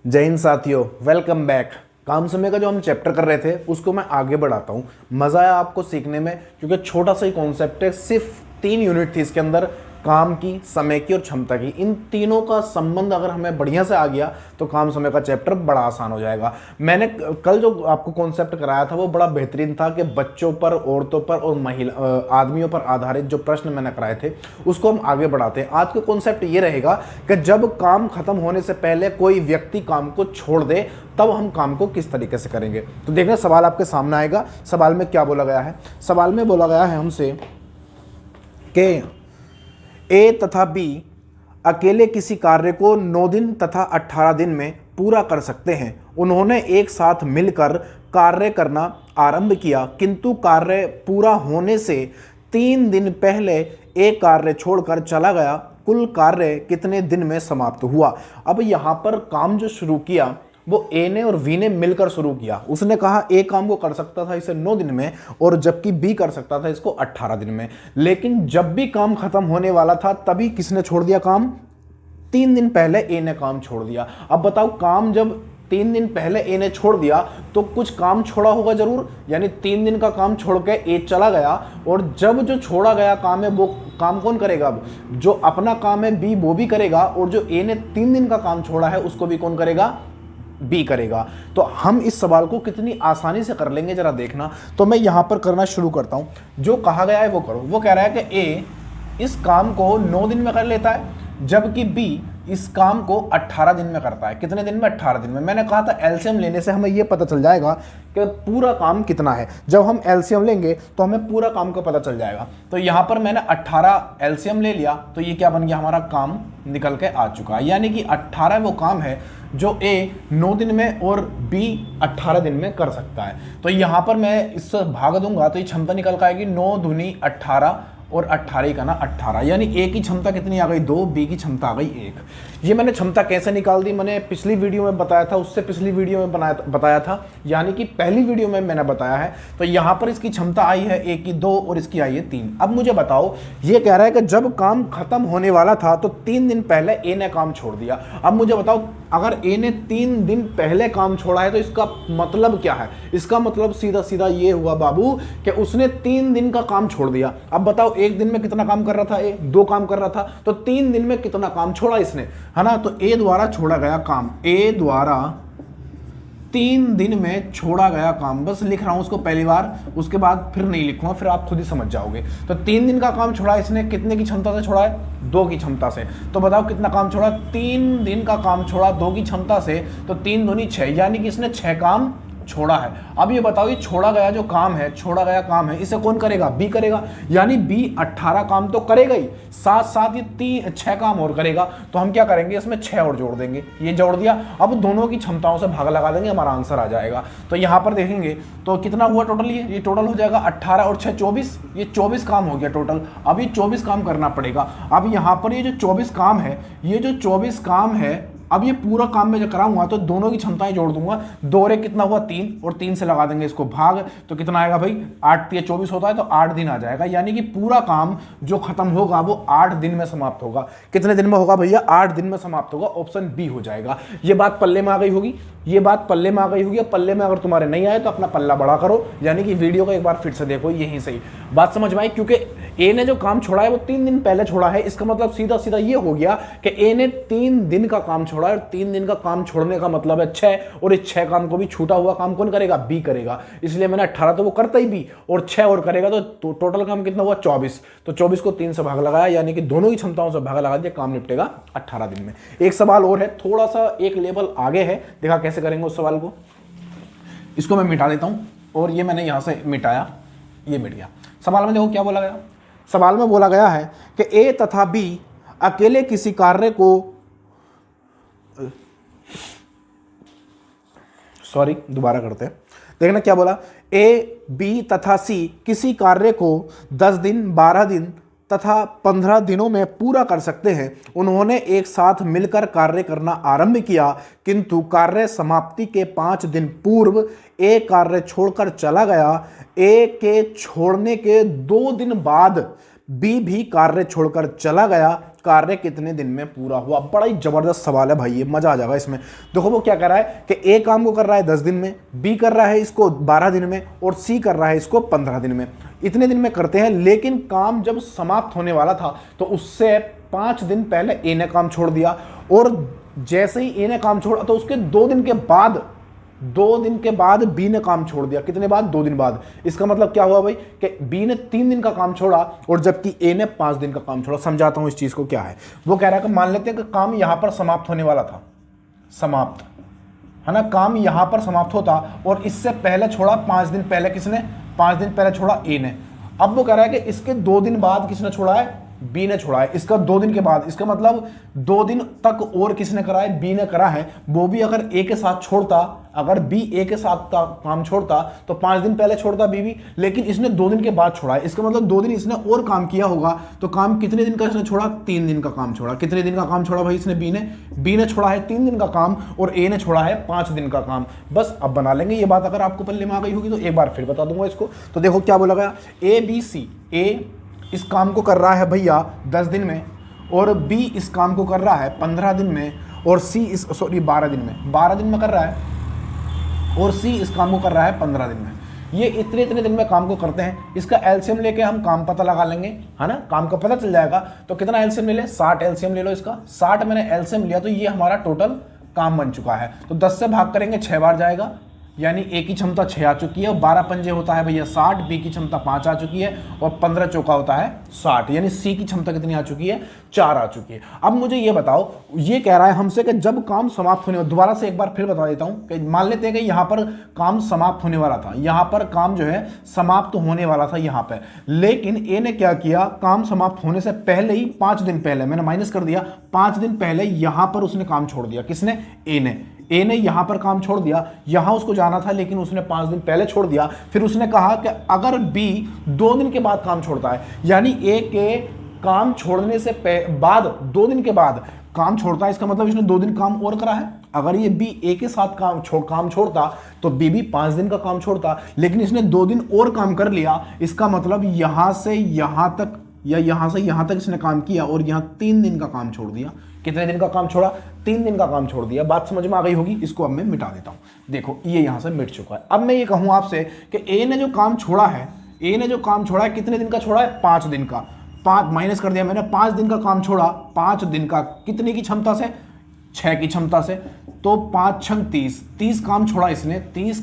जय हिंद साथियों, welcome back. काम समय का जो हम चैप्टर कर रहे थे उसको मैं आगे बढ़ाता हूँ। मज़ा आया आपको सीखने में, क्योंकि छोटा सा ही कॉन्सेप्ट है, सिर्फ 3 यूनिट थी इसके अंदर, काम की, समय की और क्षमता की। इन तीनों का संबंध अगर हमें बढ़िया से आ गया तो काम समय का चैप्टर बड़ा आसान हो जाएगा। मैंने कल जो आपको कॉन्सेप्ट कराया था वो बड़ा बेहतरीन था कि बच्चों पर, औरतों पर और महिला आदमियों पर आधारित जो प्रश्न मैंने कराए थे उसको हम आगे बढ़ाते हैं। आज का कॉन्सेप्ट ये रहेगा कि जब काम खत्म होने से पहले कोई व्यक्ति काम को छोड़ दे तब हम काम को किस तरीके से करेंगे। तो देखना, सवाल आपके सामने आएगा। सवाल में क्या बोला गया है? सवाल में बोला गया है हमसे कि ए तथा बी अकेले किसी कार्य को 9 दिन तथा 18 दिन में पूरा कर सकते हैं। उन्होंने एक साथ मिलकर कार्य करना आरंभ किया, किंतु कार्य पूरा होने से 3 दिन पहले एक कार्य छोड़कर चला गया। कुल कार्य कितने दिन में समाप्त हुआ? अब यहाँ पर काम जो शुरू किया वो ए ने और वी ने मिलकर शुरू किया। उसने कहा ए काम को कर सकता था इसे 9 दिन में, और जबकि बी कर सकता था इसको 18 दिन में। लेकिन जब भी काम खत्म होने वाला था तभी किसने छोड़ दिया काम? 3 दिन पहले ए ने काम छोड़ दिया। अब बताओ, काम जब 3 दिन पहले ए ने छोड़ दिया तो कुछ काम छोड़ा होगा जरूर, यानी 3 दिन का काम छोड़ के ए चला गया, और जब जो छोड़ा गया काम है वो काम कौन करेगा? अब जो अपना काम है बी वो भी करेगा, और जो ए ने 3 दिन का काम छोड़ा है उसको भी कौन करेगा? बी करेगा। तो हम इस सवाल को कितनी आसानी से कर लेंगे जरा देखना। तो मैं यहां पर करना शुरू करता हूं। जो कहा गया है वो करो। वो कह रहा है कि ए इस काम को 9 दिन में कर लेता है, जबकि बी इस काम को 18 दिन में करता है। कितने दिन में? 18 दिन में। मैंने कहा था एलसीएम लेने से हमें यह पता चल जाएगा कि पूरा काम कितना है। जब हम एलसीएम लेंगे तो हमें पूरा काम का पता चल जाएगा। तो यहां पर मैंने 18 एलसीएम ले लिया, तो ये क्या बन गया? हमारा काम निकल के आ चुका है। यानी कि 18 वो काम है जो ए 9 दिन में और बी 18 दिन में कर सकता है। तो यहां पर मैं इससे भाग दूंगा तो ये क्षमता निकल के आएगी 9 दूनी 18, और 18 का ना 18, यानी ए की क्षमता कितनी आ गई? 2, बी की क्षमता आ गई 1। ये मैंने क्षमता कैसे निकाल दी मैंने पिछली वीडियो में बताया था, उससे पिछली वीडियो में बताया था, यानी कि पहली वीडियो में मैंने बताया है। तो यहां पर इसकी क्षमता आई है ए की 2 और इसकी आई है 3। अब मुझे बताओ, ये कह रहा है कि जब काम खत्म होने वाला था तो 3 दिन पहले ए ने काम छोड़ दिया। अब मुझे बताओ, अगर ए ने 3 दिन पहले काम छोड़ा है तो इसका मतलब क्या है? इसका मतलब सीधा सीधा ये हुआ बाबू कि उसने 3 दिन का काम छोड़ दिया। अब बताओ, एक दिन में कितना काम कर रहा था ए? 2 काम कर रहा था, तो 3 दिन में कितना काम छोड़ा इसने, है ना? तो ए द्वारा छोड़ा गया काम, ए द्वारा 3 दिन में छोड़ा गया काम। बस लिख रहा हूं उसको पहली बार, उसके बाद फिर नहीं लिखूंगा, फिर आप खुद ही समझ जाओगे। तो 3 दिन का काम छोड़ा इसने, कितने की क्षमता से छोड़ा है? 2 की क्षमता से। तो बताओ कितना काम छोड़ा? 3 दिन का काम छोड़ा 2 की क्षमता से, तो 3 दूनी 6, यानी कि इसने 6 काम छोड़ा है। अब ये बताओ, ये छोड़ा गया जो काम है, छोड़ा गया काम है, इसे कौन करेगा? बी करेगा। यानी बी 18 काम तो करेगा ही, साथ साथ ये 6 काम और करेगा। तो हम क्या करेंगे? इसमें 6 और जोड़ देंगे। ये जोड़ दिया, अब दोनों की क्षमताओं से भाग लगा देंगे, हमारा आंसर आ जाएगा। तो यहां पर देखेंगे तो कितना हुआ टोटल? ये टोटल हो जाएगा 18 और 6 24, ये 24 काम हो गया टोटल। अब ये 24 काम करना पड़ेगा। अब यहां पर ये जो 24 काम है, ये जो 24 काम है, अब ये पूरा काम मैं जो कराऊंगा तो दोनों की क्षमताएं जोड़ दूंगा। 2 रे कितना हुआ? 3, और 3 से लगा देंगे इसको भाग, तो कितना आएगा भाई? 8 या 24 होता है तो 8 दिन आ जाएगा। यानी कि पूरा काम जो खत्म होगा वो 8 दिन में समाप्त होगा। कितने दिन में होगा भैया? 8 दिन में समाप्त होगा। ऑप्शन बी हो जाएगा। ये बात पल्ले में आ गई होगी, ये बात पल्ले में आ गई होगी। पल्ले में अगर तुम्हारे नहीं आए तो अपना पल्ला बड़ा करो, यानी कि वीडियो को एक बार फिर से देखो, यहीं से ही बात समझ में आई। क्योंकि ए ने जो काम छोड़ा है वो 3 दिन पहले छोड़ा है, इसका मतलब सीधा सीधा ये हो गया कि ए ने 3 दिन का काम छोड़ा है, और 3 दिन का काम छोड़ने का मतलब है 6, और इस 6 काम को भी छूटा हुआ काम कौन करेगा? बी करेगा। इसलिए मैंने 18 तो वो करता ही बी, और 6 और करेगा, तो टोटल काम कितना हुआ? 24। तो 24 को 3 से भाग लगाया, यानी कि दोनों की क्षमताओं से भाग लगा दिया, काम निपटेगा 18 दिन में। एक सवाल और है, थोड़ा सा एक लेवल आगे है, देखा कैसे करेंगे उस सवाल को। इसको मैं मिटा देता हूं, और ये मैंने यहां से मिटाया, ये मिट गया। सवाल में देखो क्या बोला गया। सवाल में बोला गया है कि ए तथा बी अकेले किसी कार्य को, सॉरी दोबारा करते हैं, देखना क्या बोला। ए, बी तथा सी किसी कार्य को 10 दिन, 12 दिन तथा 15 दिनों में पूरा कर सकते हैं। उन्होंने एक साथ मिलकर कार्य करना आरंभ किया, किंतु कार्य समाप्ति के 5 दिन पूर्व ए कार्य छोड़कर चला गया। ए के छोड़ने के 2 दिन बाद बी भी कार्य छोड़कर चला गया। कार्य कितने दिन में पूरा हुआ। बड़ा ही जबरदस्त सवाल है भाई, ये मजा आ जाएगा इसमें। देखो वो क्या कर रहा है कि ए काम को कर रहा है 10 दिन में, बी कर रहा है इसको 12 दिन में और सी कर रहा है इसको 15 दिन में। इतने दिन में करते हैं, लेकिन काम जब समाप्त होने वाला था तो उससे 5 दिन पहले ए ने काम छोड़ दिया, और जैसे ही ए ने काम छोड़ा तो उसके 2 दिन के बाद बी ने काम छोड़ दिया। कितने बाद? 2 दिन बाद। इसका मतलब क्या हुआ भाई कि बी ने 3 दिन का काम छोड़ा और जबकि ए ने 5 दिन का काम छोड़ा। समझाता हूं इस चीज को क्या है। वो कह रहा है कि मान लेते हैं कि काम यहां पर समाप्त होने वाला था, समाप्त है ना, काम यहां पर समाप्त होता और इससे पहले छोड़ा 5 दिन पहले। किसने? 5 दिन पहले छोड़ा ए ने। अब वो कह रहा है कि इसके 2 दिन बाद किसने छोड़ा है? बी ने छोड़ा है। इसका 2 दिन के बाद, इसका मतलब 2 दिन तक और किसने करा है? बी ने करा है। वो भी अगर ए के साथ छोड़ता, अगर बी ए के साथ काम छोड़ता तो 5 दिन पहले छोड़ता बी भी, लेकिन इसने 2 दिन के बाद छोड़ा है। इसका मतलब 2 दिन इसने और काम किया होगा। तो काम कितने दिन का इसने छोड़ा? 3 दिन का काम छोड़ा। कितने दिन का काम छोड़ा भाई इसने? बी ने छोड़ा है 3 दिन का काम और ए ने छोड़ा है 5 दिन का काम। बस अब बना लेंगे ये बात। अगर आपको पल्ले में आ गई होगी तो एक बार फिर बता दूंगा इसको। तो देखो क्या बोला गया, ए बी सी। ए इस काम को कर रहा है भैया 10 दिन में, और बी इस काम को कर रहा है 15 दिन में, और सी 12 दिन में। 12 दिन में कर रहा है और सी इस काम को कर रहा है 15 दिन में। ये इतने दिन में काम को करते हैं। इसका एलसीएम लेके हम काम पता लगा लेंगे, है ना, काम का पता चल जाएगा। तो कितना एलसीएम ले ले? 60 एलसीएम ले लो इसका। 60 मैंने एलसीएम लिया तो ये हमारा टोटल काम बन चुका है। तो 10 से भाग करेंगे 6 बार जाएगा, यानी ए की क्षमता 6 आ चुकी है, और 12 पंजे होता है भैया 60, बी की क्षमता 5 आ चुकी है, और 15 चौका होता है 60, यानी सी की क्षमता कितनी आ चुकी है? 4 आ चुकी है। अब मुझे ये बताओ, ये कह रहा है हमसे कि जब काम समाप्त होने, दोबारा से एक बार फिर बता देता हूं कि मान लेते हैं कि यहां पर काम समाप्त होने वाला था, यहां पर काम जो है समाप्त होने वाला था यहां पर, लेकिन ए ने क्या किया, काम समाप्त होने से पहले ही 5 दिन पहले, मैंने माइनस कर दिया, 5 दिन पहले यहां पर उसने काम छोड़ दिया। किसने? ए ने यहां पर काम छोड़ दिया। यहां उसको जाना था लेकिन उसने 5 दिन पहले छोड़ दिया। फिर उसने कहा कि अगर बी 2 दिन के बाद काम छोड़ता है, यानी ए के काम छोड़ने से बाद 2 दिन के बाद काम छोड़ता है, इसका मतलब इसने 2 दिन काम और करा है। अगर ये बी ए के साथ काम छोड़ता तो बी भी 5 दिन का काम छोड़ता, लेकिन इसने 2 दिन और काम कर लिया। इसका मतलब यहां से यहां तक या यहां से यहां तक इसने काम किया और यहां 3 दिन का काम छोड़ दिया। कितने दिन का काम छोड़ा? 3 दिन का काम छोड़ दिया। बात समझ में आ गई होगी। इसको अब मैं मिटा देता हूं। देखो ये यहां से मिट चुका है। अब मैं ये कहूं आपसे कि ए ने जो काम छोड़ा है, कितने दिन का छोड़ा है? 5 दिन का। 5 माइनस कर दिया मैंने, 5 दिन का काम छोड़ा। 5 दिन का कितने की क्षमता से? 6 की क्षमता से। तो 5 6 30, 30 काम छोड़ा इसने। 30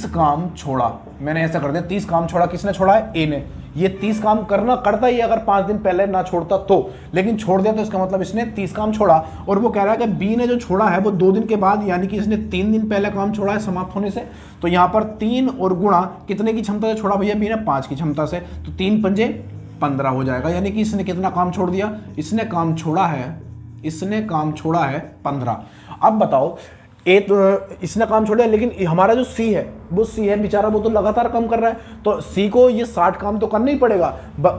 काम छोड़ा, मैंने ऐसा कर दिया। 30 काम छोड़ा। किसने छोड़ा है? ए ने। ये 30 काम करता ही अगर 5 दिन पहले ना छोड़ता तो, लेकिन छोड़ दिया तो इसका मतलब इसने 30 काम छोड़ा। और वो कह रहा है कि बी ने जो छोड़ा है वो 2 दिन के बाद, यानी कि इसने 3 दिन पहले काम छोड़ा है समाप्त होने से। तो यहां पर 3 और गुणा कितने की क्षमता से छोड़ा भैया? बी ने 5 की क्षमता से। तो 3 पंजे 15 हो जाएगा, यानी कि इसने कितना काम छोड़ दिया? इसने काम छोड़ा है 15। अब बताओ, इसने काम छोड़ा है, लेकिन हमारा जो सी है बेचारा, वो तो लगातार काम कर रहा है। तो सी को ये 60 काम तो करना ही पड़ेगा,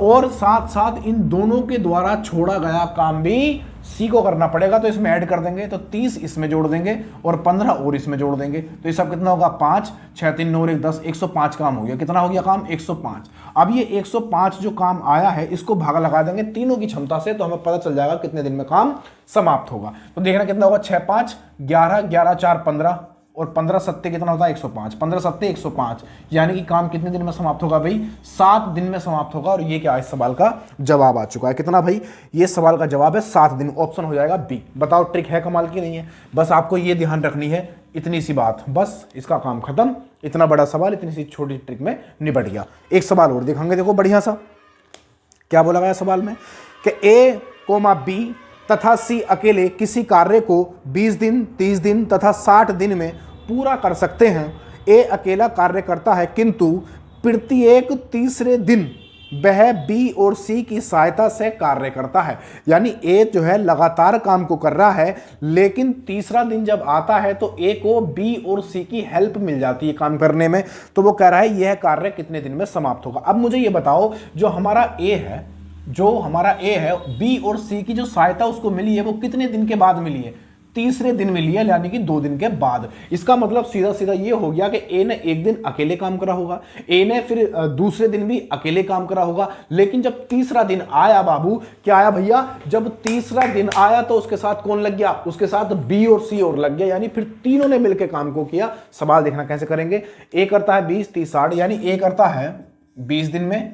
और साथ साथ इन दोनों के द्वारा छोड़ा गया काम भी सी को करना पड़ेगा। तो इसमें ऐड कर देंगे, तो 30 इसमें जोड़ देंगे और 15 और इसमें जोड़ देंगे। तो ये सब कितना होगा? 5 6 3 9 1 10, 105 काम हो गया। कितना हो गया काम? 105। अब ये 105 जो काम आया है, इसको भागा लगा देंगे तीनों की क्षमता से, तो हमें पता चल जाएगा कितने दिन में काम समाप्त होगा। तो देखना कितना होगा? 6 5 11, 11 4 15, और 15 सत्ते कितना होता है? 105। 15 सत्ते 105, यानी कि काम कितने दिन में समाप्त होगा भाई? 7 दिन में समाप्त होगा। और ये क्या है? इस सवाल का जवाब आ चुका है। कितना भाई? ये सवाल का जवाब है 7 दिन। ऑप्शन हो जाएगा बी। बताओ ट्रिक है कमाल की नहीं है? बस आपको ये ध्यान रखनी है, इतनी सी बात, बस इसका काम खत्म। इतना बड़ा सवाल इतनी सी छोटी ट्रिक में निपट गया। एक सवाल और दिखाएंगे, देखो बढ़िया सा। क्या बोला गया सवाल में कि ए, बी तथा सी अकेले किसी कार्य को 20 दिन, 30 दिन तथा 60 दिन में पूरा कर सकते हैं। ए अकेला कार्य करता है, किंतु प्रत्येक तीसरे दिन वह बी और सी की सहायता से कार्य करता है। यानी ए जो है लगातार काम को कर रहा है, लेकिन तीसरा दिन जब आता है तो ए को बी और सी की हेल्प मिल जाती है काम करने में। तो वो कह रहा है यह कार्य कितने दिन में समाप्त होगा। अब मुझे ये बताओ, जो हमारा ए है, बी और सी की जो सहायता उसको मिली है वो कितने दिन के बाद मिली है? तीसरे दिन में लिया, यानी कि 2 दिन के बाद। इसका मतलब सीधा सीधा ये हो गया कि ए ने एक दिन अकेले काम करा होगा, ए ने फिर दूसरे दिन भी अकेले काम करा होगा, लेकिन जब तीसरा दिन आया बाबू, क्या आया भैया, जब तीसरा दिन आया तो उसके साथ कौन लग गया, उसके साथ बी और सी और लग गया, यानी फिर तीनों ने मिलकर काम को किया। सवाल देखना कैसे करेंगे। ए करता है 20, 30, 60, यानी ए करता है 20 दिन में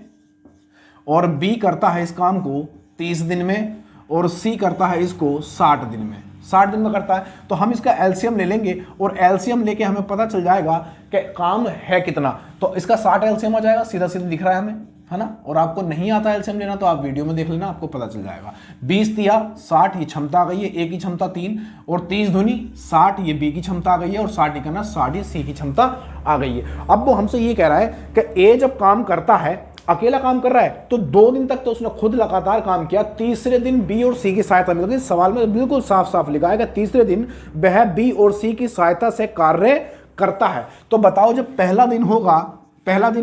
और बी करता है इस काम को 30 दिन में और सी करता है इसको 60 दिन में, 60 दिन में करता है। तो हम इसका एलसीएम ले लेंगे और एलसीएम लेके हमें पता चल जाएगा कि काम है कितना। तो इसका 60 एलसीएम आ जाएगा, सीधा सीधा दिख रहा है हमें, है ना। और आपको नहीं आता एलसीएम लेना तो आप वीडियो में देख लेना, आपको पता चल जाएगा। 20 तिया 60, ये क्षमता आ गई है, ए की क्षमता 3 और 30 दूनी 60, ये बी की क्षमता आ गई है और 60 करना 60 सी की क्षमता आ गई है। अब वो हमसे ये कह रहा है कि ए जब काम करता है, अकेला काम कर रहा है, तो 2 दिन तक तो उसने खुद लगातार काम किया, तीसरे दिन बी और सी की सहायता मिल गई। सवाल में बिल्कुल साफ साफ लिखा है कि तीसरे दिन वह बी और सी की सहायता से कार्य करता है। तो बताओ, जब पहला दिन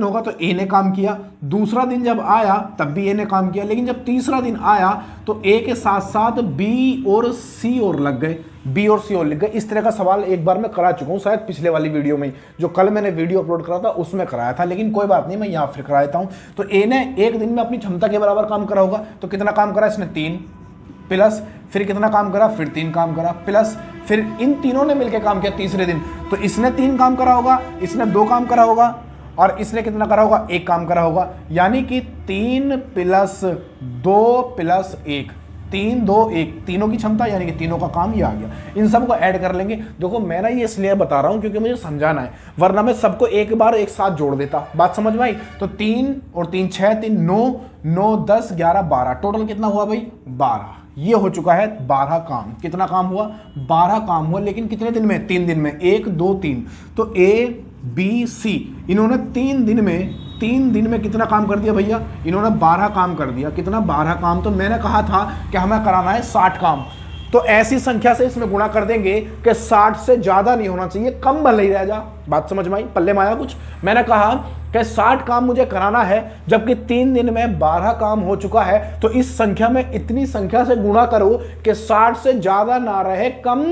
होगा तो ए ने काम किया, दूसरा दिन जब आया तब भी ए ने काम किया, लेकिन जब तीसरा दिन आया तो ए के साथ साथ बी और सी और लग गए, बी और सी और लिख गए। इस तरह का सवाल एक बार मैं करा चुका हूं, शायद पिछले वाली वीडियो में, जो कल मैंने वीडियो अपलोड करा था उसमें कराया था, लेकिन कोई बात नहीं, मैं यहाँ फिर करा देता हूं। तो ए ने एक दिन में अपनी क्षमता के बराबर काम करा होगा, तो कितना काम करा इसने 3 प्लस फिर कितना काम करा, फिर 3 काम करा प्लस फिर इन तीनों ने मिलकर काम किया तीसरे दिन, तो इसने 3 काम करा होगा, इसने 2 काम करा होगा और इसने कितना करा होगा, 1 काम करा होगा, यानी कि 3 प्लस 2 प्लस 1, 3 2 1, तीनों की क्षमता, यानी कि तीनों का काम ये आ गया। इन सबको ऐड कर लेंगे। देखो मैं ना ये इसलिए बता रहा हूं क्योंकि मुझे समझाना है, वरना मैं सबको एक बार एक साथ जोड़ देता। बात समझ में आई। तो 3 और 3 6, 3 9, 9 10 11 12, टोटल कितना हुआ भाई 12। ये हो चुका है 12 काम। कितना काम हुआ, 12 काम हुआ, लेकिन कितने दिन में, 3 दिन में, 1 2 3। तो ए बी सी इन्होंने 3 दिन में कितना काम कर दिया भैया, इन्होंने 12 काम कर दिया। कितना, 12 काम। तो मैंने कहा था कि हमें कराना है 60 काम, तो ऐसी संख्या से इसमें गुणा कर देंगे कि 60 से ज्यादा नहीं होना चाहिए, कम भले ही रह जा। बात समझ में आई, पल्ले में आया कुछ। मैंने कहा कि 60 काम मुझे कराना है, जबकि 3 दिन में 12 काम हो चुका है, तो इस संख्या में इतनी संख्या से गुणा करो कि 60 से ज्यादा ना रहे, कम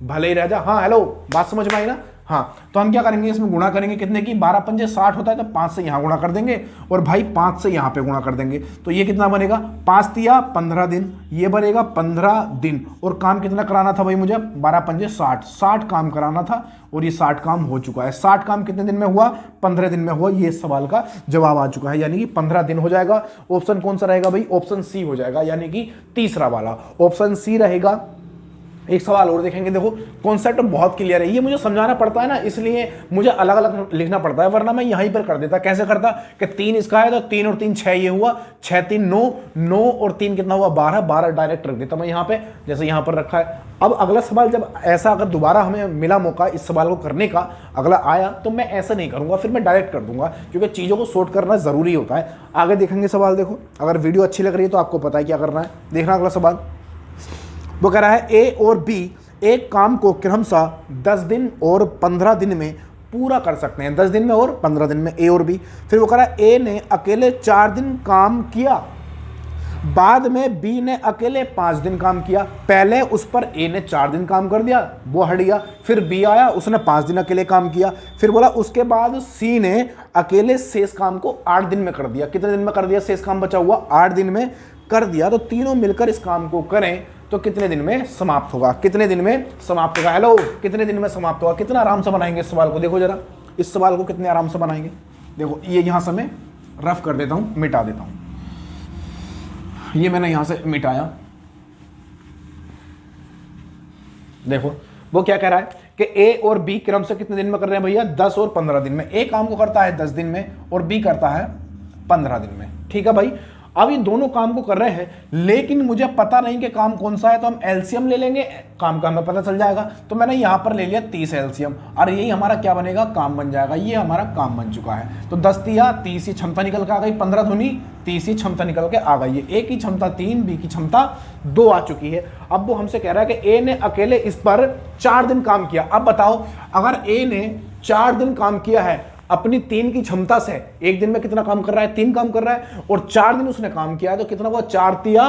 भले ही रह जा। हाँ हेलो, बात समझ में आई ना। हाँ, तो हम क्या करेंगे, इसमें गुणा करेंगे कितने की, 12 पंजे 60 होता है, तो 5 से यहाँ गुणा कर देंगे और भाई 5 से यहाँ पे गुणा कर देंगे। तो ये कितना बनेगा, 5 तिया 15 दिन, ये बनेगा 15 दिन। और काम कितना कराना था भाई मुझे, 12 पंजे 60, 60 काम कराना था और ये 60 काम हो चुका है। 60 काम कितने दिन में हुआ, 15 दिन में हुआ। ये सवाल का जवाब आ चुका है, यानी कि 15 दिन हो जाएगा। ऑप्शन कौन सा रहेगा भाई, ऑप्शन सी हो जाएगा, यानी कि तीसरा वाला ऑप्शन सी रहेगा। एक सवाल और देखेंगे। देखो कॉन्सेप्ट बहुत क्लियर है, ये मुझे समझाना पड़ता है ना, इसलिए मुझे अलग अलग लिखना पड़ता है, वरना मैं यहीं पर कर देता। कैसे करता कि 3 इसका है तो 3 और 3 6, ये हुआ 6 3 9, 9 और 3 कितना हुआ 12, 12 डायरेक्ट रख देता मैं यहाँ पे, जैसे यहाँ पर रखा है। अब अगला सवाल जब ऐसा अगर दोबारा हमें मिला मौका इस सवाल को करने का, अगला आया, तो मैं ऐसा नहीं करूँगा, फिर मैं डायरेक्ट कर दूंगा, क्योंकि चीज़ों को सॉर्ट करना ज़रूरी होता है। आगे देखेंगे सवाल। देखो अगर वीडियो अच्छी लग रही है तो आपको पता है क्या करना है। देखना अगला सवाल, वो कह रहा है ए और बी एक काम को क्रमशः 10 दिन और 15 दिन में पूरा कर सकते हैं, 10 दिन में और 15 दिन में, ए और बी। फिर वो कह रहा है ए ने अकेले 4 दिन काम किया, बाद में बी ने अकेले 5 दिन काम किया। पहले उस पर ए ने 4 दिन काम कर दिया, वो हट गया। फिर बी आया, उसने 5 दिन अकेले काम किया। फिर बोला उसके बाद सी ने अकेले शेष काम को 8 दिन में कर दिया। कितने दिन में कर दिया, शेष काम बचा हुआ 8 दिन में कर दिया। तो तीनों मिलकर इस काम को करें तो कितने दिन में समाप्त होगा, कितने दिन में समाप्त होगा। हेलो, कितने दिन में समाप्त होगा। कितना आराम से बनाएंगे इस सवाल को, देखो जरा इस सवाल को कितने आराम से बनाएंगे। देखो ये यहां से मैं रफ कर देता हूं, मिटा देता हूं। ये मैंने यहां से मिटाया। देखो वो क्या कह रहा है कि ए और बी क्रम से कितने दिन में कर रहे हैं भैया, 10 और 15 दिन में। ए काम को करता है 10 दिन में और बी करता है 15 दिन में। ठीक है भाई, अब ये दोनों काम को कर रहे हैं, लेकिन मुझे पता नहीं कि काम कौन सा है, तो हम एलसीएम ले लेंगे, काम का हमें पता चल जाएगा। तो मैंने यहां पर ले लिया 30 एलसीएम, और यही हमारा क्या बनेगा, काम बन जाएगा। ये हमारा काम बन चुका है। तो 10 तिया 30 ही क्षमता निकल के आ गई, 15 धुनी 30 ही क्षमता निकल के आ गई है। ए की क्षमता 3, बी की क्षमता 2 आ चुकी है। अब वो हमसे कह रहा है कि ए ने अकेले इस पर 4 दिन काम किया। अब बताओ, अगर ए ने 4 दिन काम किया है अपनी 3 की क्षमता से, एक दिन में कितना काम कर रहा है, 3 काम कर रहा है, और 4 दिन उसने काम किया है, तो कितना हुआ, 4 तिया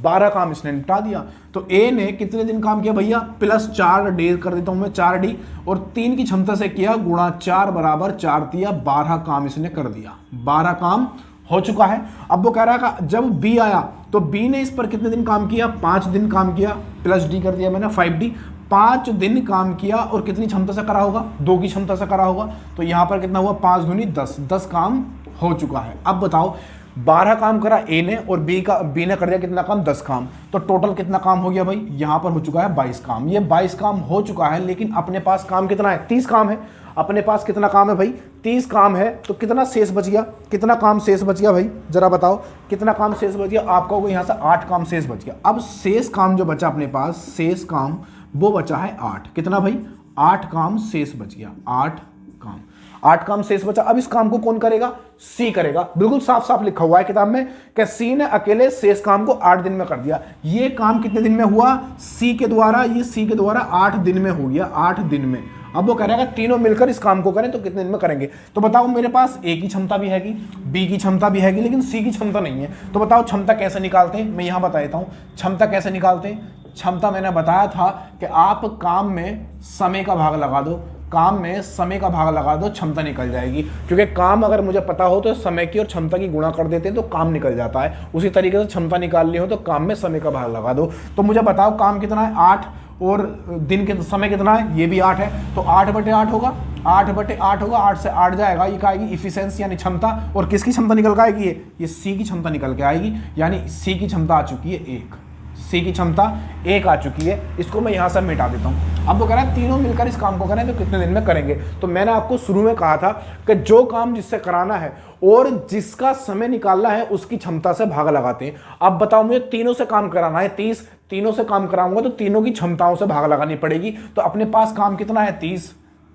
12 काम इसने निपटा दिया। तो ए ने कितने दिन काम किया भैया, +4 डेज कर देता हूं मैं, 4D, और 3 की क्षमता से किया, गुणा 4 बराबर 4 दिया, 12 काम इसने कर दिया, 12 काम हो चुका है। अब वो कह रहा है जब बी आया तो बी ने इस पर कितने दिन काम किया, 5 दिन काम किया, +D कर दिया मैंने 5D, 5 दिन काम किया और कितनी क्षमता से करा होगा, 2 की क्षमता से करा होगा। तो यहां पर कितना हुआ, 5 दूनी 10, 10 काम हो चुका है। अब बताओ 12 काम करा ए ने और बी ने कर दिया कितना काम, 10 काम, तो टोटल कितना काम हो गया भाई, यहां पर हो चुका है 22 काम। ये 22 काम हो चुका है, लेकिन अपने पास काम कितना है, 30 काम है। अपने पास कितना काम है भाई, 30 काम है, तो कितना शेष बच गया, कितना काम शेष बच गया भाई, जरा बताओ कितना काम शेष बच गया। आप कहोगे यहां से 8 काम शेष बच गया। अब शेष काम जो बचा अपने पास, शेष काम वो बचा है 8, कितना भाई, 8 काम शेष बच गया, 8 काम शेष बचा। अब इस काम को कौन करेगा, सी करेगा। बिल्कुल साफ साफ लिखा हुआ है किताब में कि सी ने अकेले शेष काम को 8 दिन में कर दिया। ये काम कितने दिन में हुआ, सी के द्वारा, ये सी के द्वारा 8 दिन में हो गया, 8 दिन में। अब वो करेगा तीनों मिलकर इस काम को करें तो कितने दिन में करेंगे। तो बताओ मेरे पास ए की क्षमता भी हैगी, बी की क्षमता भी हैगी, लेकिन सी की क्षमता नहीं है। तो बताओ क्षमता कैसे निकालते हैं, मैं यहां बता देता हूं क्षमता कैसे निकालते हैं। क्षमता मैंने बताया था कि आप काम में समय का भाग लगा दो, काम में समय का भाग लगा दो, क्षमता निकल जाएगी। क्योंकि काम अगर मुझे पता हो तो समय की और क्षमता की गुणा कर देते हैं तो काम निकल जाता है। उसी तरीके से क्षमता निकालनी हो तो काम में समय का भाग लगा दो। तो मुझे बताओ काम कितना है, 8, और दिन के समय कितना है, ये भी 8 है, तो 8/8 होगा, 8/8 होगा, 8 से 8 जाएगा, ये क्या आएगी, इफिशिएंसी यानी क्षमता। और किसकी क्षमता निकल के आएगी, ये सी की क्षमता निकल के आएगी, यानी सी की क्षमता आ चुकी है 1, सी की क्षमता 1 आ चुकी है। इसको मैं यहां से मिटा देता हूं। अब वो कह रहा है तीनों मिलकर इस काम को करें तो कितने दिन में करेंगे। तो मैंने आपको शुरू में कहा था कि जो काम जिससे कराना है और जिसका समय निकालना है उसकी क्षमता से भाग लगाते हैं। अब बताओ मुझे तीनों से काम कराना है, 30, तीनों से काम कराऊंगा तो तीनों की क्षमताओं से भाग लगानी पड़ेगी। तो अपने पास काम कितना है,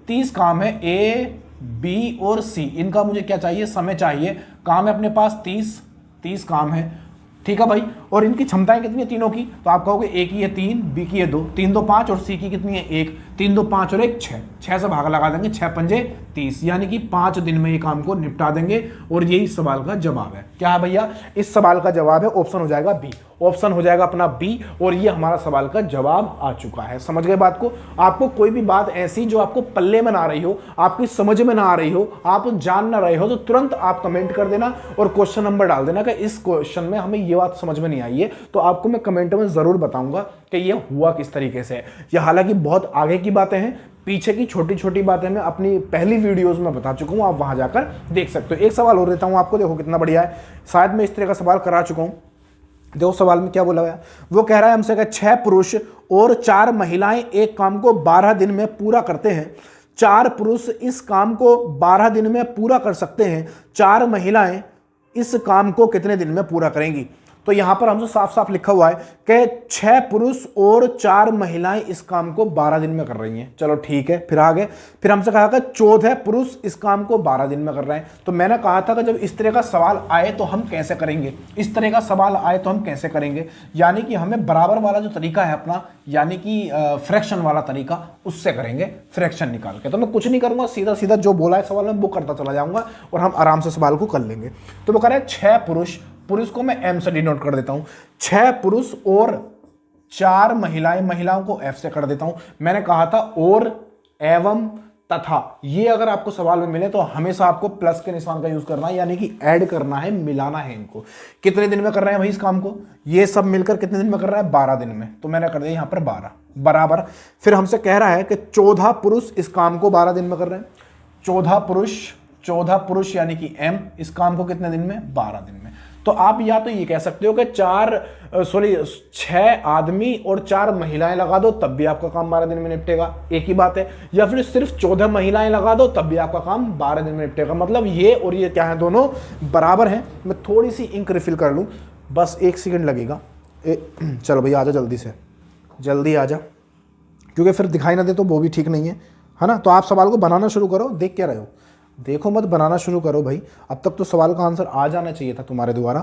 30 काम है, ए बी और सी, इनका मुझे क्या चाहिए, समय चाहिए। काम है अपने पास 30 काम है, ठीक है भाई। और इनकी क्षमताएं कितनी है तीनों की, तो आप कहोगे ए की है 3, बी की है 2, 3 2 5, और सी की कितनी है 1, 3 2 5 और 1 6, 6 से भाग लगा देंगे, 6 पंजे 30, यानी कि 5 दिन में ये काम को निपटा देंगे। और यही सवाल का जवाब है। क्या है भैया, इस सवाल का जवाब है ऑप्शन हो जाएगा बी, ऑप्शन हो जाएगा अपना बी। और ये हमारा सवाल का जवाब आ चुका है। समझ गए बात को। आपको कोई भी बात ऐसी जो आपको पल्ले में ना आ रही हो, आपकी समझ में ना आ रही हो, आप जान ना रहे हो, तो तुरंत आप कमेंट कर देना और क्वेश्चन नंबर डाल देना कि इस क्वेश्चन में हमें ये बात समझ में नहीं आई है। तो आपको मैं कमेंट में जरूर बताऊंगा कि ये हुआ किस तरीके से। ये हालांकि बहुत आगे की बातें हैं, पीछे की छोटी छोटी बातें मैं अपनी पहली वीडियोस में बता चुका हूं, आप वहां जाकर देख सकते हो। एक सवाल और देता हूं आपको, देखो कितना बढ़िया है। शायद मैं इस तरह का सवाल करा चुका हूं। देखो सवाल में क्या बोला गया, वो कह रहा है हमसे कि 6 पुरुष और 4 महिलाएं एक काम को 12 दिन में पूरा करते हैं। 4 पुरुष इस काम को 12 दिन में पूरा कर सकते हैं, 4 महिलाएं इस काम को कितने दिन में पूरा करेंगी। तो यहां पर हमसे साफ साफ लिखा हुआ है कि 6 पुरुष और 4 महिलाएं इस काम को 12 दिन में कर रही हैं। चलो ठीक है, फिर आगे फिर हमसे कहा कि 14 पुरुष इस काम को 12 दिन में कर रहे हैं। तो मैंने कहा था कि जब इस तरह का सवाल आए तो हम कैसे करेंगे, इस तरह का सवाल आए तो हम कैसे करेंगे, यानी कि हमें बराबर वाला जो तरीका है अपना, यानी कि फ्रैक्शन वाला तरीका, उससे करेंगे फ्रैक्शन निकाल के। तो मैं कुछ नहीं करूंगा, सीधा सीधा जो बोला है सवाल में वो करता चला जाऊंगा और हम आराम से सवाल को कर लेंगे। तो वो कह रहे हैं 6 पुरुष, पुरुष को मैं एम से डिनोट कर देता हूं, 6 पुरुष और 4 महिलाएं, महिलाओं को एफ से कर देता हूं। मैंने कहा था और, एवं, तथा, ये अगर आपको सवाल में मिले तो हमेशा आपको प्लस के निशान का यूज करना है, यानी कि ऐड करना है, मिलाना है इनको। कितने दिन में कर रहे हैं भाई इस काम को, ये सब मिलकर कितने दिन में कर रहा है, 12 दिन में। तो मैंने कर दिया यहां पर 12 बराबर। फिर हमसे कह रहा है कि 14 पुरुष इस काम को 12 दिन में कर रहे हैं। 14 पुरुष यानी कि एम इस काम को कितने दिन में, 12 दिन में। तो आप या तो ये कह सकते हो कि 6 आदमी और 4 महिलाएं लगा दो तब भी आपका काम 12 दिन में निपटेगा, एक ही बात है। या फिर सिर्फ 14 महिलाएं लगा दो तब भी आपका काम 12 दिन में निपटेगा। मतलब ये और ये क्या है, दोनों बराबर हैं। मैं थोड़ी सी इंक रिफिल कर लूँ, बस 1 सेकंड लगेगा। चलो भैया आजा, जल्दी से जल्दी आजा, क्योंकि फिर दिखाई ना दे तो वो भी ठीक नहीं है ना। तो आप सवाल को बनाना शुरू करो, देख क्या रहे हो, देखो मत, बनाना शुरू करो भाई। अब तक तो सवाल का आंसर आ जाना चाहिए था तुम्हारे द्वारा।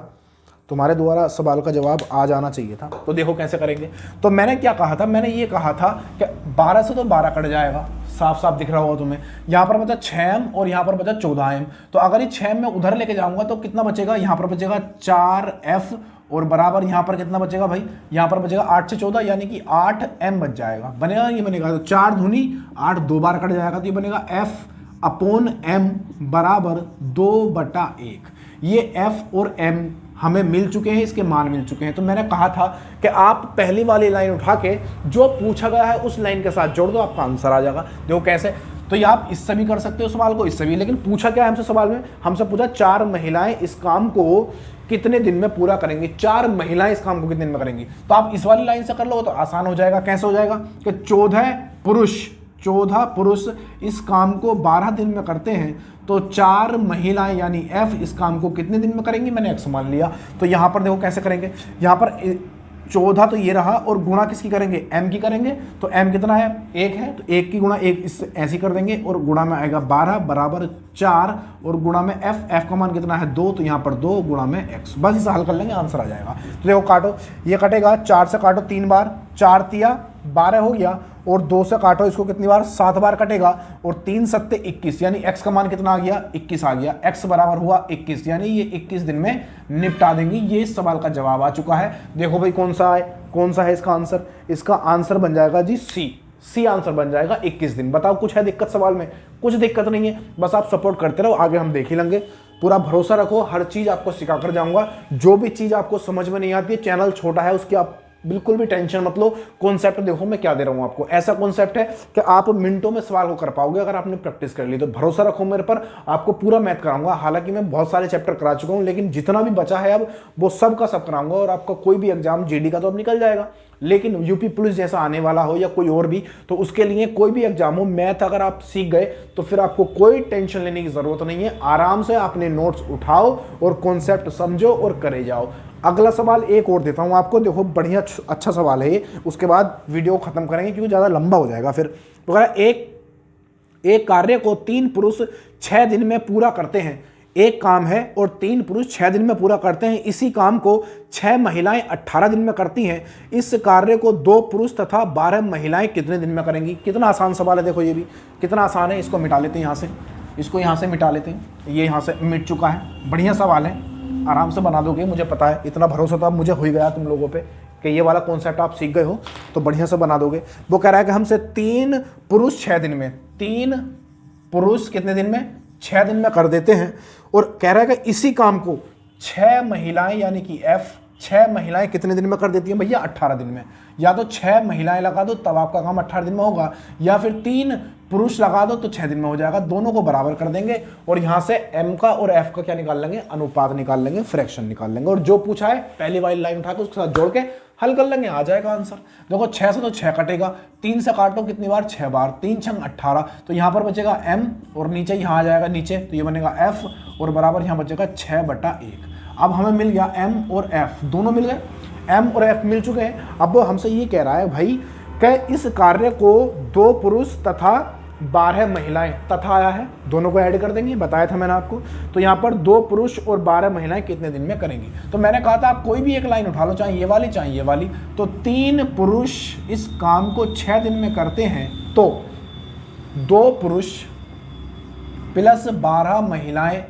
तुम्हारे द्वारा सवाल का जवाब आ जाना चाहिए था। तो देखो कैसे करेंगे। तो मैंने क्या कहा था, मैंने ये कहा था कि 12 से तो 12 कट जाएगा, साफ साफ दिख रहा होगा तुम्हें। यहाँ पर बचा 6m और यहाँ पर बचा 14m। तो अगर ये 6m में उधर लेके जाऊंगा तो कितना बचेगा, यहाँ पर बचेगा 4f और बराबर यहाँ पर कितना बचेगा भाई, यहाँ पर बचेगा 8 से 14 यानी कि 8m बच जाएगा। बनेगा ये बनेगा, तो 4 दूनी 8 दो बार कट जाएगा, तो ये बनेगा f/m बराबर 2/1। ये f और m हमें मिल चुके हैं, इसके मान मिल चुके हैं। तो मैंने कहा था कि आप पहली वाली लाइन उठा के जो पूछा गया है उस लाइन के साथ जोड़ दो, आपका आंसर आ जाएगा। देखो कैसे, तो ये आप इससे भी कर सकते हो सवाल को, इससे भी। लेकिन पूछा क्या है हमसे सवाल में, हमसे पूछा 4 महिलाएं इस काम को कितने दिन में पूरा करेंगी। 4 महिलाएं इस काम को कितने दिन में करेंगी। तो आप इस वाली लाइन से कर लो तो आसान हो जाएगा। कैसे हो जाएगा कि 14 पुरुष इस काम को 12 दिन में करते हैं, तो 4 महिलाएं यानी f इस काम को कितने दिन में करेंगी, मैंने x मान लिया। तो यहां पर देखो कैसे करेंगे, यहां पर 14 तो ये रहा और गुणा किसकी करेंगे, m की करेंगे। तो m कितना है, 1 है, तो 1 की गुणा 1 इससे ऐसी कर देंगे और गुणा में आएगा 12 बराबर 4 और गुणा में f का मान कितना है 2, तो यहाँ पर 2 गुणा में x। बस इसे हल कर लेंगे, आंसर आ जाएगा। तो देखो काटो, ये कटेगा 4 से काटो 3 बार, 4 तिया 12 हो गया, और 2 से काटो इसको कितनी बार, 7 बार कटेगा, और 3 सत्ते 21 यानी x का मान कितना आ गया, 21 आ गया। x बराबर हुआ 21 यानी ये 21 दिन में निपटा देंगी। ये इस सवाल का जवाब आ चुका है। देखो भाई कौन सा है इसका आंसर, इसका आंसर बन जाएगा जी सी आंसर बन जाएगा 21 दिन। बताओ कुछ है दिक्कत सवाल में, कुछ दिक्कत नहीं है, बस आप सपोर्ट करते रहो, आगे हम देख ही लेंगे। पूरा भरोसा रखो, हर चीज आपको सिखा कर जाऊंगा। जो भी चीज आपको समझ में नहीं आती है, चैनल छोटा है उसकी आप बिल्कुल भी टेंशन मत लो। कॉन्सेप्ट देखो मैं क्या दे रहा हूं आपको, ऐसा कॉन्सेप्ट है कि आप मिनटों में सवाल को कर पाओगे अगर आपने प्रैक्टिस कर ली तो। भरोसा रखो मेरे पर, आपको पूरा मैथ कराऊंगा। हालांकि मैं बहुत सारे चैप्टर करा चुका हूं, लेकिन जितना भी बचा है अब वो सब का सब कराऊंगा। और आपका कोई भी एग्जाम जीडी का तो अब निकल जाएगा, लेकिन यूपी पुलिस जैसा आने वाला हो या कोई और भी, तो उसके लिए कोई भी एग्जाम हो, मैथ अगर आप सीख गए तो फिर आपको कोई टेंशन लेने की जरूरत नहीं है। आराम से अपने नोट्स उठाओ और कॉन्सेप्ट समझो और करे जाओ। अगला सवाल एक और देता हूं आपको, देखो बढ़िया अच्छा सवाल है ये, उसके बाद वीडियो खत्म करेंगे क्योंकि ज़्यादा लंबा हो जाएगा फिर। तो एक कार्य को 3 पुरुष 6 दिन में पूरा करते हैं। एक काम है और 3 पुरुष 6 दिन में पूरा करते हैं। इसी काम को 6 महिलाएं 18 दिन में करती हैं। इस कार्य को 2 पुरुष तथा 12 महिलाएं कितने दिन में करेंगी। कितना आसान सवाल है, देखो ये भी कितना आसान है। इसको मिटा लेते हैं यहाँ से, इसको यहाँ से मिटा लेते हैं, ये यहाँ से मिट चुका है। बढ़िया सवाल है, आराम से बना दोगे, मुझे पता है, इतना भरोसा तो अब मुझे हो ही गया तुम लोगों पे कि ये वाला कॉन्सेप्ट आप सीख गए हो तो बढ़िया से बना दोगे। वो कह रहा है कि हमसे 3 पुरुष 6 दिन में, 3 पुरुष कितने दिन में, 6 दिन में कर देते हैं। और कह रहा है कि इसी काम को 6 महिलाएं यानी कि f 6 महिलाएं कितने दिन में कर देती हैं भैया, 18 दिन में। या तो 6 महिलाएं लगा दो तब आपका काम 18 दिन में होगा, या फिर 3 पुरुष लगा दो तो 6 दिन में हो जाएगा। दोनों को बराबर कर देंगे और यहाँ से m का और f का क्या निकाल लेंगे, अनुपात निकाल लेंगे, फ्रैक्शन निकाल लेंगे। और जो पूछा है पहली वाली लाइन उठा के उसके साथ जोड़ के हल कर लेंगे, आ जाएगा आंसर। देखो 6 से तो 6 कटेगा, 3 से काटो कितनी बार, 6 बार, 3 छंग 18, तो यहाँ पर बचेगा m और नीचे यहाँ आ जाएगा नीचे, तो ये बनेगा f और बराबर यहाँ बचेगा 6/1। अब हमें मिल गया m और f, दोनों मिल गए, m और f मिल चुके हैं। अब वो हमसे ये कह रहा है भाई कि इस कार्य को 2 पुरुष तथा 12 महिलाएं, तथा आया है, दोनों को ऐड कर देंगे, बताया था मैंने आपको। तो यहाँ पर 2 पुरुष और 12 महिलाएं कितने दिन में करेंगी। तो मैंने कहा था आप कोई भी एक लाइन उठा लो, चाहे ये वाली चाहे ये वाली। तो 3 पुरुष इस काम को 6 दिन में करते हैं, तो 2 पुरुष प्लस 12 महिलाएं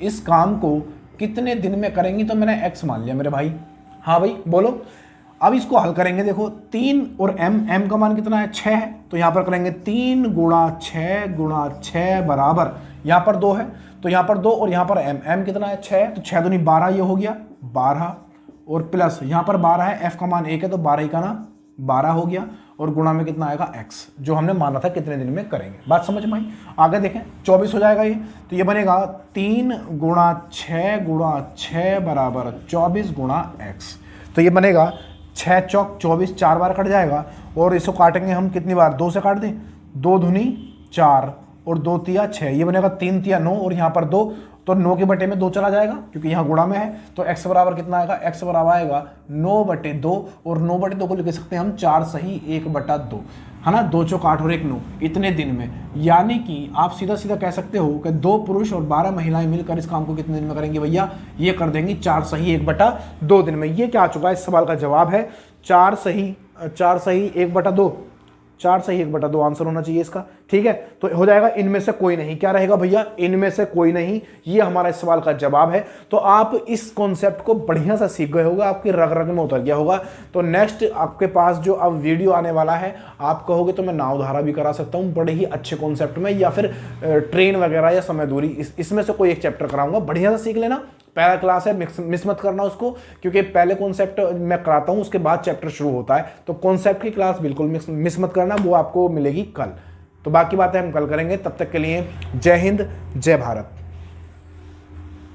इस काम को कितने दिन में करेंगी। तो मैंने x मान लिया मेरे भाई। हाँ भाई बोलो, अब इसको हल करेंगे। देखो 3 और m का मान कितना है, 6 है, तो यहाँ पर करेंगे 3 गुणा 6 बराबर, यहाँ पर 2 है तो यहाँ पर 2 और यहाँ पर m कितना है, 6 है, तो 6 दूनी 12, ये हो गया 12, और प्लस यहाँ पर 12 है, f का मान 1 है तो 12 का ना 12 हो गया, और गुणा में कितना आएगा x, जो हमने माना था कितने दिन में करेंगे। बात समझ में आई। आगे देखें 24 हो जाएगा ये, तो ये बनेगा 3 गुणा 6 बराबर 24 गुणा x। तो ये बनेगा 6 चौक 24, 4 बार कट जाएगा, और इसको काटेंगे हम कितनी बार, 2 से काट दें, 2 दूनी 4 और 2 तिया 6, ये बनेगा 3 तिया 9 और यहाँ पर 2 तो 9 के बटे में 2 चला जाएगा क्योंकि यहाँ गुणा में है, तो x बराबर कितना आएगा, x बराबर आएगा 9/2, और 9/2 को लिख सकते हैं हम 4 सही 1/2, है ना, 2 चौक 8 और 1 9, इतने दिन में। यानी कि आप सीधा सीधा कह सकते हो कि 2 पुरुष और 12 महिलाएं मिलकर इस काम को कितने दिन में करेंगे भैया, ये कर देंगी 4 सही 1/2 दिन में। ये क्या आ चुका है, इस सवाल का जवाब है 4 सही 1/2, 4 सही 1/2 आंसर होना चाहिए इसका। ठीक है, तो हो जाएगा इनमें से कोई नहीं। क्या रहेगा भैया, इनमें से कोई नहीं, ये हमारा इस सवाल का जवाब है। तो आप इस कॉन्सेप्ट को बढ़िया सा सीख गए होगा, आपकी रग रग में उतर गया होगा। तो नेक्स्ट आपके पास जो अब वीडियो आने वाला है, आप कहोगे तो मैं नावधारा भी करा सकता हूँ बड़े ही अच्छे कॉन्सेप्ट में, या फिर ट्रेन वगैरह या समय दूरी, इसमें से कोई एक चैप्टर कराऊंगा, बढ़िया से सीख लेना। पहला क्लास है, मिस मत करना उसको, क्योंकि पहले कॉन्सेप्ट मैं कराता हूं, उसके बाद चैप्टर शुरू होता है। तो कॉन्सेप्ट की क्लास बिल्कुल मिस मत करना, वो आपको मिलेगी कल। तो बाकी बातें हम कल करेंगे, तब तक के लिए जय हिंद जय भारत।